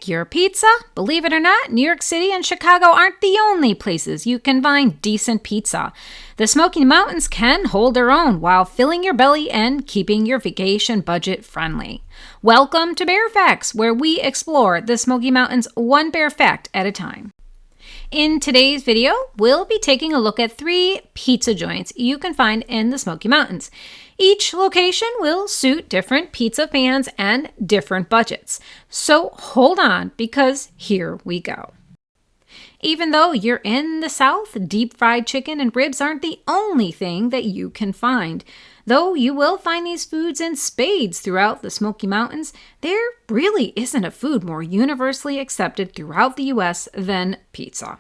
Like your pizza? Believe it or not, New York City and Chicago aren't the only places you can find decent pizza. The Smoky Mountains can hold their own while filling your belly and keeping your vacation budget friendly. Welcome to Bear Facts, where we explore the Smoky Mountains one bear fact at a time. In today's video, we'll be taking a look at 3 pizza joints you can find in the Smoky Mountains. Each location will suit different pizza fans and different budgets. So hold on, because here we go. Even though you're in the South, deep fried chicken and ribs aren't the only thing that you can find. Though you will find these foods in spades throughout the Smoky Mountains, there really isn't a food more universally accepted throughout the U.S. than pizza.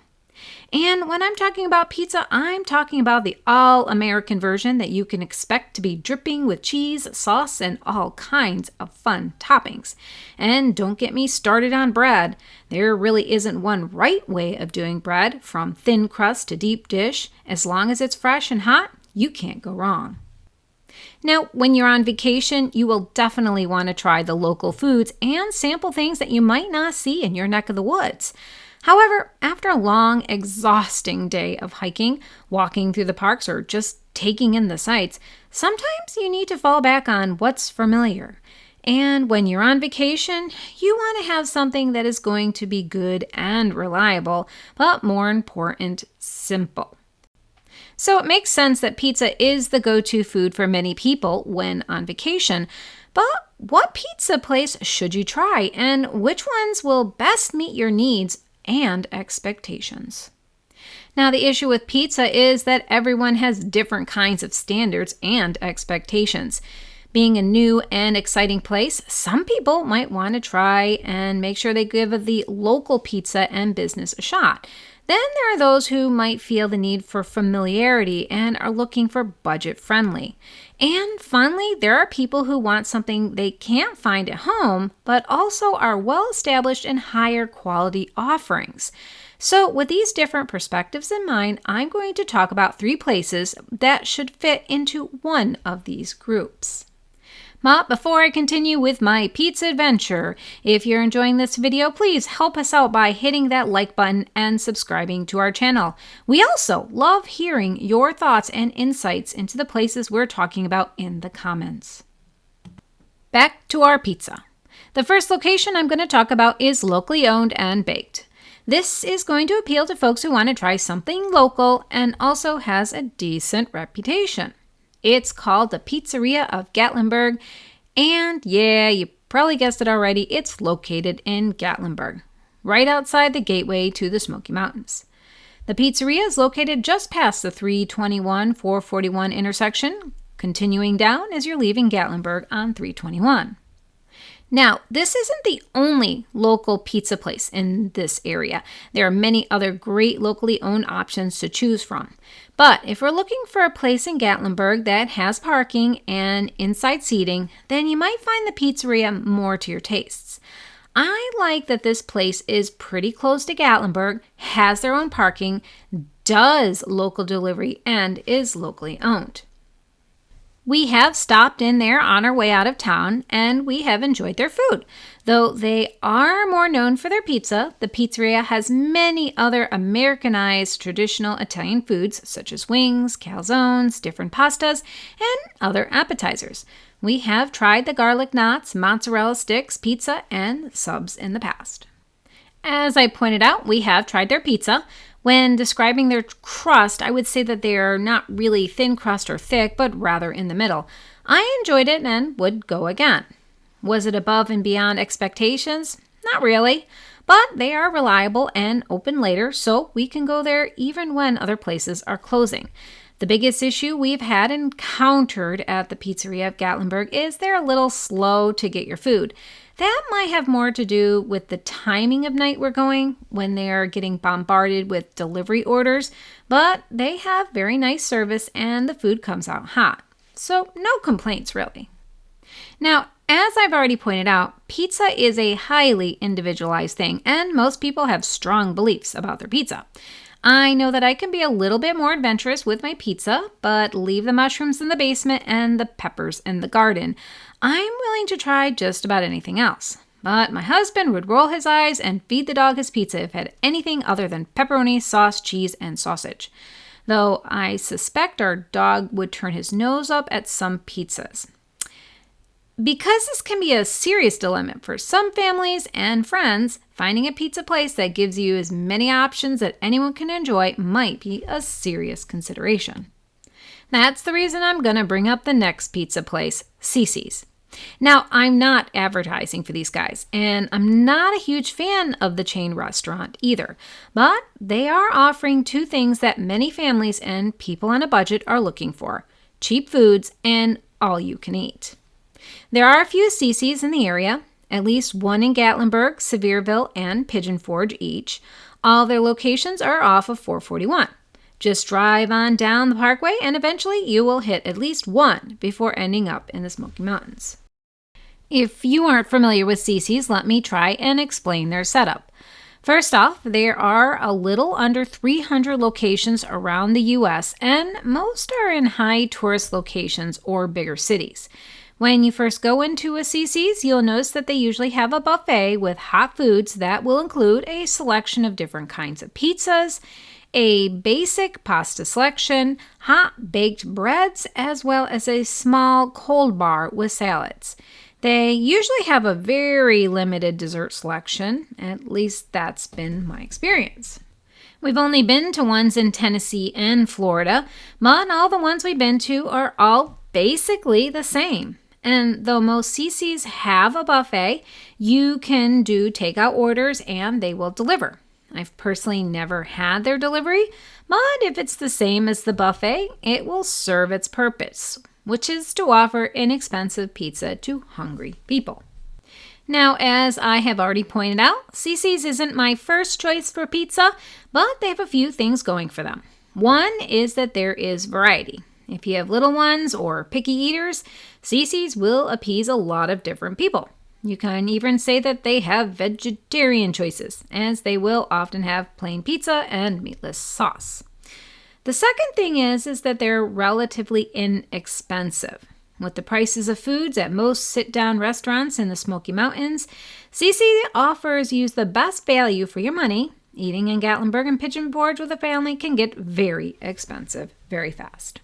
And when I'm talking about pizza, I'm talking about the all-American version that you can expect to be dripping with cheese, sauce, and all kinds of fun toppings. And don't get me started on bread. There really isn't one right way of doing bread, from thin crust to deep dish. As long as it's fresh and hot, you can't go wrong. Now, when you're on vacation, you will definitely want to try the local foods and sample things that you might not see in your neck of the woods. However, after a long, exhausting day of hiking, walking through the parks, or just taking in the sights, sometimes you need to fall back on what's familiar. And when you're on vacation, you want to have something that is going to be good and reliable, but more important, simple. So it makes sense that pizza is the go-to food for many people when on vacation. But what pizza place should you try, and which ones will best meet your needs and expectations? Now, the issue with pizza is that everyone has different kinds of standards and expectations. Being a new and exciting place, some people might want to try and make sure they give the local pizza and business a shot. Then there are those who might feel the need for familiarity and are looking for budget friendly. And finally, there are people who want something they can't find at home, but also are well established in higher quality offerings. So with these different perspectives in mind, I'm going to talk about 3 places that should fit into one of these groups. But before I continue with my pizza adventure, if you're enjoying this video, please help us out by hitting that like button and subscribing to our channel. We also love hearing your thoughts and insights into the places we're talking about in the comments. Back to our pizza. The first location I'm going to talk about is locally owned and baked. This is going to appeal to folks who want to try something local and also has a decent reputation. It's called the Pizzeria of Gatlinburg, and yeah, you probably guessed it already, it's located in Gatlinburg, right outside the gateway to the Smoky Mountains. The pizzeria is located just past the 321-441 intersection, continuing down as you're leaving Gatlinburg on 321. Now, this isn't the only local pizza place in this area. There are many other great locally owned options to choose from. But if we're looking for a place in Gatlinburg that has parking and inside seating, then you might find the pizzeria more to your tastes. I like that this place is pretty close to Gatlinburg, has their own parking, does local delivery, and is locally owned. We have stopped in there on our way out of town, and we have enjoyed their food. Though they are more known for their pizza, the pizzeria has many other Americanized traditional Italian foods, such as wings, calzones, different pastas, and other appetizers. We have tried the garlic knots, mozzarella sticks, pizza, and subs in the past. As I pointed out, we have tried their pizza. When describing their crust, I would say that they are not really thin crust or thick, but rather in the middle. I enjoyed it and would go again. Was it above and beyond expectations? Not really, but they are reliable and open later, so we can go there even when other places are closing. The biggest issue we've had encountered at the Pizzeria of Gatlinburg is they're a little slow to get your food. That might have more to do with the timing of night we're going, when they are getting bombarded with delivery orders, but they have very nice service and the food comes out hot. So no complaints really. Now, as I've already pointed out, pizza is a highly individualized thing, and most people have strong beliefs about their pizza. I know that I can be a little bit more adventurous with my pizza, but leave the mushrooms in the basement and the peppers in the garden. I'm willing to try just about anything else. But my husband would roll his eyes and feed the dog his pizza if it had anything other than pepperoni, sauce, cheese, and sausage. Though I suspect our dog would turn his nose up at some pizzas. Because this can be a serious dilemma for some families and friends, finding a pizza place that gives you as many options that anyone can enjoy might be a serious consideration. That's the reason I'm going to bring up the next pizza place, Cece's. Now, I'm not advertising for these guys, and I'm not a huge fan of the chain restaurant either, but they are offering two things that many families and people on a budget are looking for: cheap foods and all you can eat. There are a few Cece's in the area, at least one in Gatlinburg, Sevierville, and Pigeon Forge each. All their locations are off of 441. Just drive on down the parkway and eventually you will hit at least one before ending up in the Smoky Mountains. If you aren't familiar with Cece's, let me try and explain their setup. First off, there are a little under 300 locations around the U.S., and most are in high tourist locations or bigger cities. When you first go into a Cece's, you'll notice that they usually have a buffet with hot foods that will include a selection of different kinds of pizzas, a basic pasta selection, hot baked breads, as well as a small cold bar with salads. They usually have a very limited dessert selection, at least that's been my experience. We've only been to ones in Tennessee and Florida, but all the ones we've been to are all basically the same. And though most Cece's have a buffet, you can do takeout orders and they will deliver. I've personally never had their delivery, but if it's the same as the buffet, it will serve its purpose, which is to offer inexpensive pizza to hungry people. Now, as I have already pointed out, Cece's isn't my first choice for pizza, but they have a few things going for them. One is that there is variety. If you have little ones or picky eaters, Cece's will appease a lot of different people. You can even say that they have vegetarian choices, as they will often have plain pizza and meatless sauce. The second thing is that they're relatively inexpensive. With the prices of foods at most sit-down restaurants in the Smoky Mountains, Cece's offers you the best value for your money. Eating in Gatlinburg and Pigeon Forge with a family can get very expensive very fast.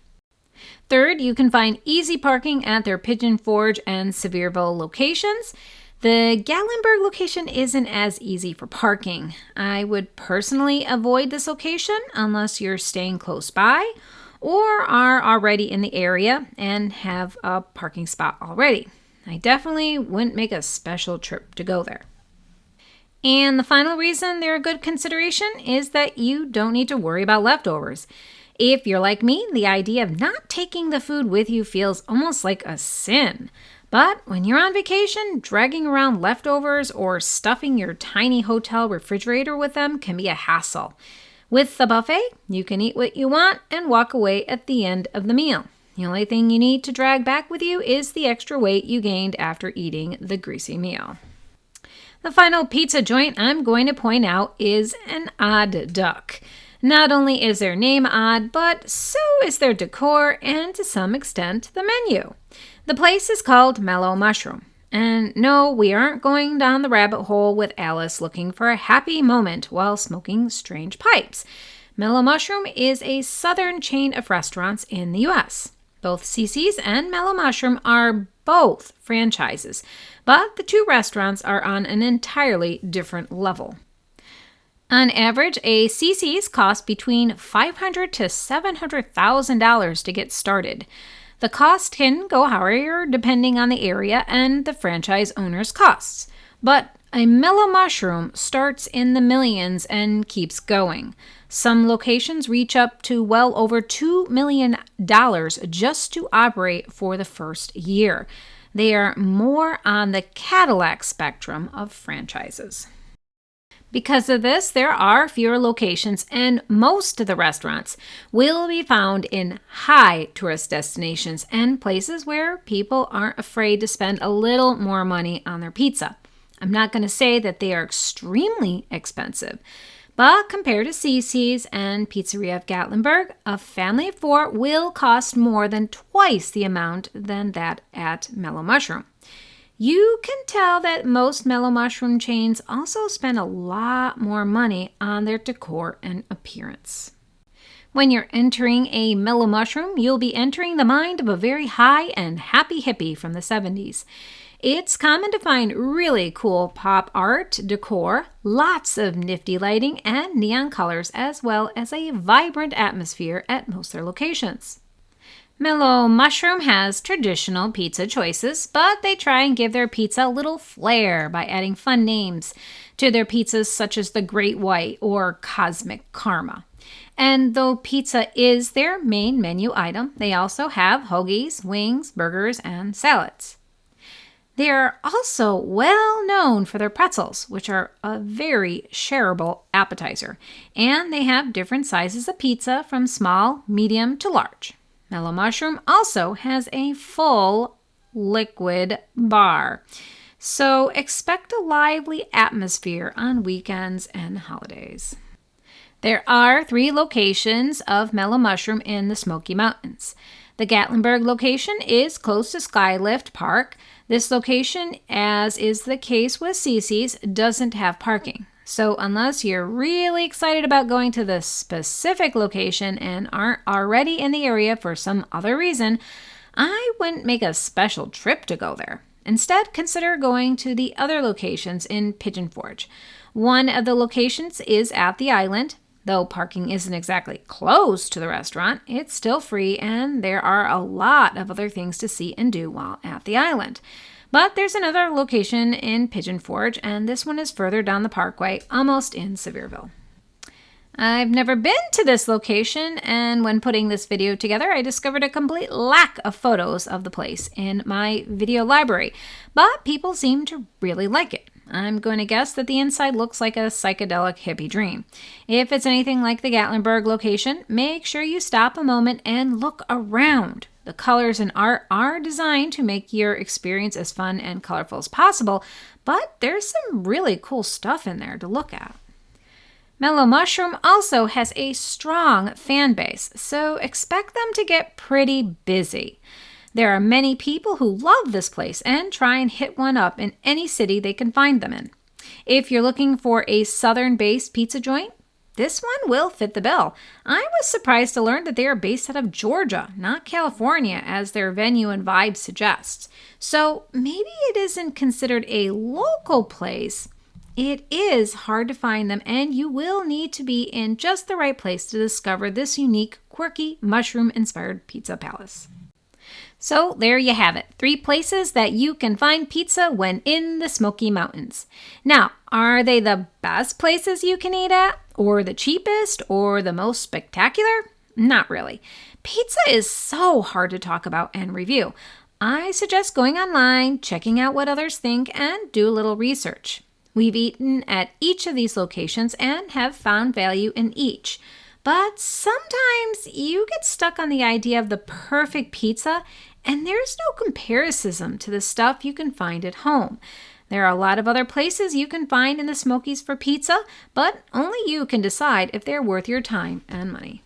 Third, you can find easy parking at their Pigeon Forge and Sevierville locations. The Gatlinburg location isn't as easy for parking. I would personally avoid this location unless you're staying close by or are already in the area and have a parking spot already. I definitely wouldn't make a special trip to go there. And the final reason they're a good consideration is that you don't need to worry about leftovers. If you're like me, the idea of not taking the food with you feels almost like a sin. But when you're on vacation, dragging around leftovers or stuffing your tiny hotel refrigerator with them can be a hassle. With the buffet, you can eat what you want and walk away at the end of the meal. The only thing you need to drag back with you is the extra weight you gained after eating the greasy meal. The final pizza joint I'm going to point out is an odd duck. Not only is their name odd, but so is their decor and to some extent the menu. The place is called Mellow Mushroom. And no, we aren't going down the rabbit hole with Alice looking for a happy moment while smoking strange pipes. Mellow Mushroom is a southern chain of restaurants in the U.S. Both Cece's and Mellow Mushroom are both franchises, but the two restaurants are on an entirely different level. On average, a Cece's costs between $500,000 to $700,000 to get started. The cost can go higher depending on the area and the franchise owner's costs. But a Mellow Mushroom starts in the millions and keeps going. Some locations reach up to well over $2 million just to operate for the first year. They are more on the Cadillac spectrum of franchises. Because of this, there are fewer locations, and most of the restaurants will be found in high tourist destinations and places where people aren't afraid to spend a little more money on their pizza. I'm not going to say that they are extremely expensive, but compared to Cece's and Pizzeria of Gatlinburg, a family of four will cost more than twice the amount than that at Mellow Mushroom. You can tell that most Mellow Mushroom chains also spend a lot more money on their decor and appearance. When you're entering a Mellow Mushroom, you'll be entering the mind of a very high and happy hippie from the 70s. It's common to find really cool pop art, decor, lots of nifty lighting, and neon colors, as well as a vibrant atmosphere at most of their locations. Mellow Mushroom has traditional pizza choices, but they try and give their pizza a little flair by adding fun names to their pizzas such as the Great White or Cosmic Karma. And though pizza is their main menu item, they also have hoagies, wings, burgers, and salads. They are also well known for their pretzels, which are a very shareable appetizer, and they have different sizes of pizza from small, medium to large. Mellow Mushroom also has a full liquid bar, so expect a lively atmosphere on weekends and holidays. There are 3 locations of Mellow Mushroom in the Smoky Mountains. The Gatlinburg location is close to Skylift Park. This location, as is the case with Cece's, doesn't have parking. So unless you're really excited about going to the specific location and aren't already in the area for some other reason, I wouldn't make a special trip to go there. Instead, consider going to the other locations in Pigeon Forge. One of the locations is at the island. Though parking isn't exactly close to the restaurant, it's still free, and there are a lot of other things to see and do while at the island. But there's another location in Pigeon Forge, and this one is further down the parkway, almost in Sevierville. I've never been to this location, and when putting this video together, I discovered a complete lack of photos of the place in my video library, but people seem to really like it. I'm going to guess that the inside looks like a psychedelic hippie dream. If it's anything like the Gatlinburg location, make sure you stop a moment and look around. The colors and art are designed to make your experience as fun and colorful as possible, but there's some really cool stuff in there to look at. Mellow Mushroom also has a strong fan base, so expect them to get pretty busy. There are many people who love this place and try and hit one up in any city they can find them in. If you're looking for a southern-based pizza joint, this one will fit the bill. I was surprised to learn that they are based out of Georgia, not California, as their venue and vibe suggests. So maybe it isn't considered a local place. It is hard to find them, and you will need to be in just the right place to discover this unique, quirky, mushroom-inspired pizza palace. So there you have it, 3 places that you can find pizza when in the Smoky Mountains. Now, are they the best places you can eat at, or the cheapest, or the most spectacular? Not really. Pizza is so hard to talk about and review. I suggest going online, checking out what others think, and do a little research. We've eaten at each of these locations and have found value in each. But sometimes you get stuck on the idea of the perfect pizza, and there's no comparison to the stuff you can find at home. There are a lot of other places you can find in the Smokies for pizza, but only you can decide if they're worth your time and money.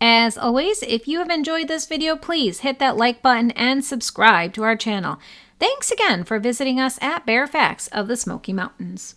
As always, if you have enjoyed this video, please hit that like button and subscribe to our channel. Thanks again for visiting us at Bare Facts of the Smoky Mountains.